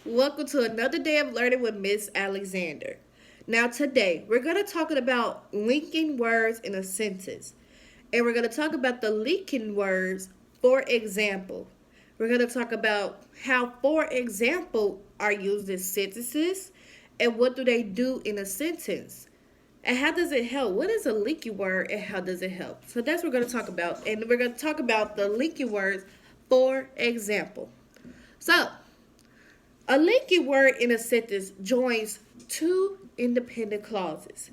Welcome to another day of learning with Miss Alexander. Now, today we're going to talk about linking words in a sentence, and we're going to talk about the linking words. For example, we're going to talk about how for example are used in sentences, and what do they do in a sentence, and how does it help? What is a linking word, and how does it help? So that's what we're going to talk about, and we're going to talk about the linking words. For example, so a linking word in a sentence joins two independent clauses.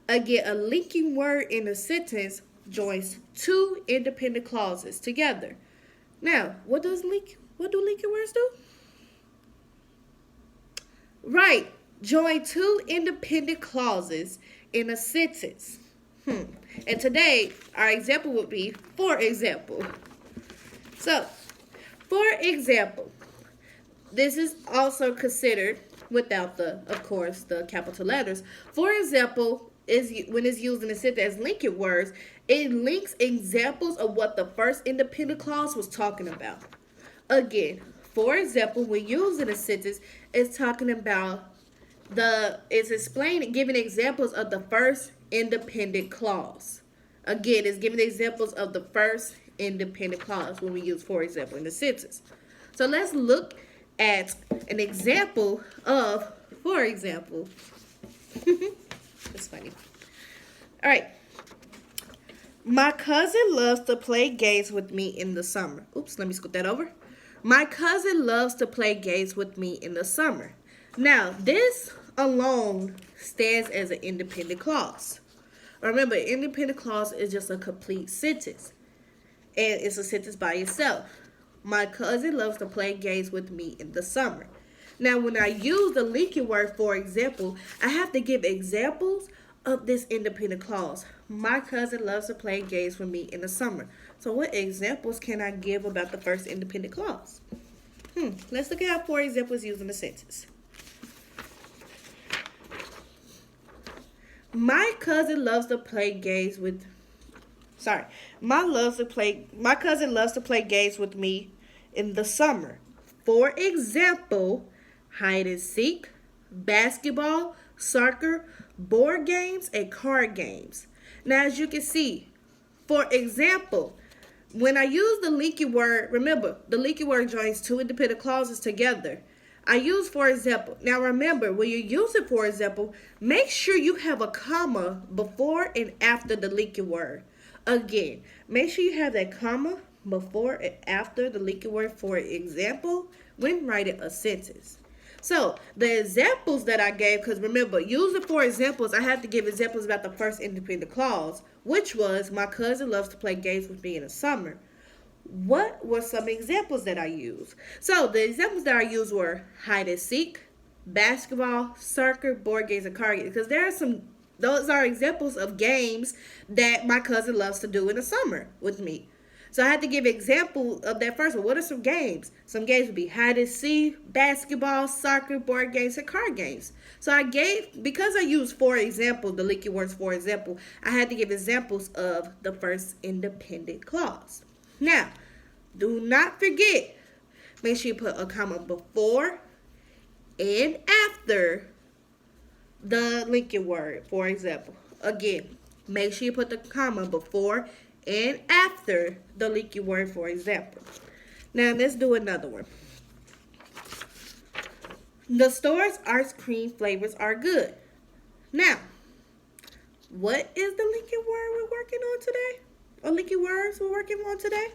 Again, a linking word in a sentence joins two independent clauses together. Now, what do linking words do? Right, join two independent clauses in a sentence. And today, our example would be for example. So, for example, this is also considered without of course, the capital letters. For example, is when it's used in a sentence as linking words, it links examples of what the first independent clause was talking about. Again, for example, when used in a sentence, it's talking about it's explaining, giving examples of the first independent clause. Again, it's giving examples of the first independent clause when we use for example in the sentence. So let's look at an example of for example. It's funny. All right. My cousin loves to play games with me in the summer. Oops, let me scoot that over. My cousin loves to play games with me in the summer. Now, this alone stands as an independent clause. Remember, an independent clause is just a complete sentence, and it's a sentence by itself. My cousin loves to play games with me in the summer. Now, when I use the linking word, for example, I have to give examples of this independent clause. My cousin loves to play games with me in the summer. So what examples can I give about the first independent clause? Let's look at how for example is used in a sentence. My cousin loves to play games with my cousin loves to play games with me in the summer. For example, hide and seek, basketball, soccer, board games, and card games. Now, as you can see, for example, when I use the linking word, remember, the linking word joins two independent clauses together. I use for example. Now remember, when you use it for example, make sure you have a comma before and after the linking word. Again, make sure you have that comma before and after the linking word for example when writing a sentence. So the examples that I gave, because remember, using for examples, I have to give examples about the first independent clause, which was my cousin loves to play games with me in the summer. What were some examples that I used? So the examples that I used were hide and seek, basketball, soccer, board games, and card games. Because those are examples of games that my cousin loves to do in the summer with me. So I had to give example of that first one. What are some games? Some games would be hide and seek, basketball, soccer, board games, and card games. So because I used for example, the linking words for example, I had to give examples of the first independent clause. Now, do not forget, make sure you put a comma before and after the linking word, for example. Again, make sure you put the comma before and after the linking word, for example. Now, let's do another one. The store's ice cream flavors are good. Now, what is the linking word we're working on today? Or linking words we're working on today?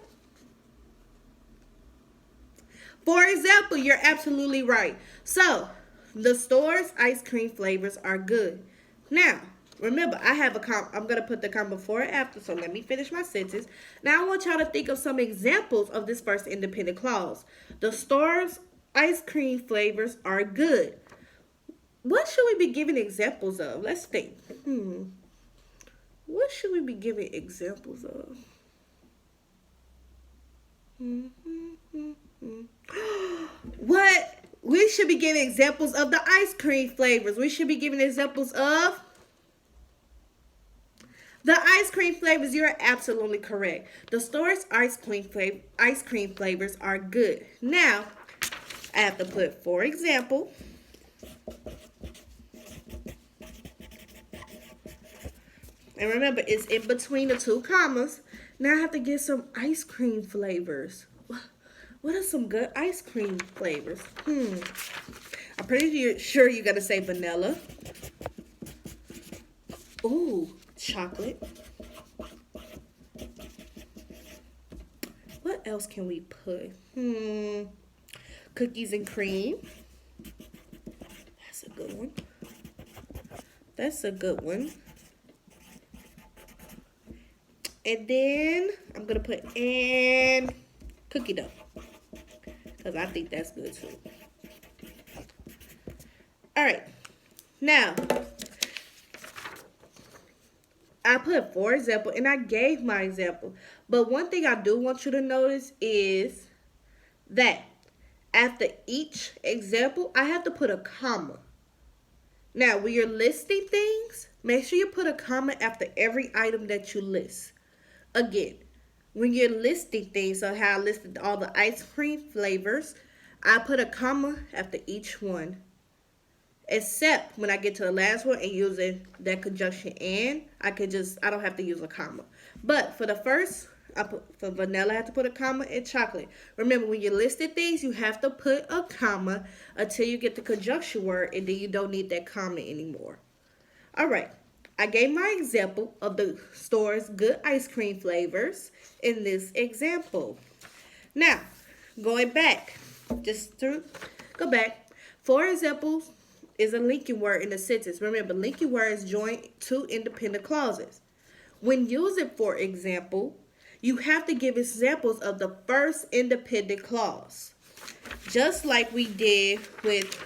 For example, you're absolutely right. So, the store's ice cream flavors are good. Now, remember, I'm going to put the comma before and after, so let me finish my sentence. Now, I want y'all to think of some examples of this first independent clause. The store's ice cream flavors are good. What should we be giving examples of? Let's think. What should we be giving examples of? What? We should be giving examples of the ice cream flavors. We should be giving examples of the ice cream flavors. You're absolutely correct. The store's ice cream flavors are good. Now, I have to put, for example, and remember, it's in between the two commas. Now I have to get some ice cream flavors. What are some good ice cream flavors? I'm pretty sure you're going to say vanilla. Ooh, chocolate. What else can we put? Cookies and cream. That's a good one. That's a good one. And then I'm going to put in cookie dough, because I think that's good too. All right. Now, I put, for example, and I gave my example. But one thing I do want you to notice is that after each example, I have to put a comma. Now, when you're listing things, make sure you put a comma after every item that you list. Again, when you're listing things, so how I listed all the ice cream flavors, I put a comma after each one. Except when I get to the last one and using that conjunction and, I don't have to use a comma. But for the first, for vanilla, I have to put a comma, and chocolate. Remember, when you listed things, you have to put a comma until you get the conjunction word, and then you don't need that comma anymore. All right. I gave my example of the store's good ice cream flavors in this example. Now, going back, go back. For examples is a linking word in the sentence. Remember, linking words join two independent clauses. When using for example, you have to give examples of the first independent clause. Just like we did with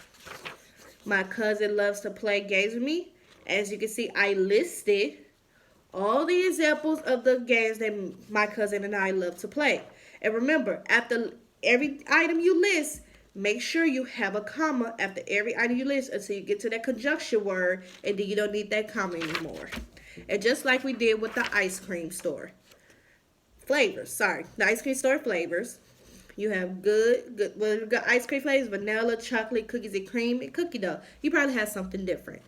my cousin loves to play games with me. As you can see, I listed all the examples of the games that my cousin and I love to play. And remember, after every item you list, make sure you have a comma after every item you list until you get to that conjunction word, and then you don't need that comma anymore. And just like we did with the ice cream store. The ice cream store flavors. You have good ice cream flavors, vanilla, chocolate, cookies and cream, and cookie dough. You probably have something different.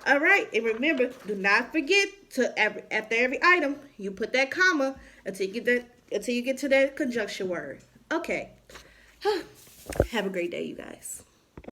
All right, and remember, do not forget to after every item, you put that comma until you get to that conjunction word. Okay. Have a great day, you guys.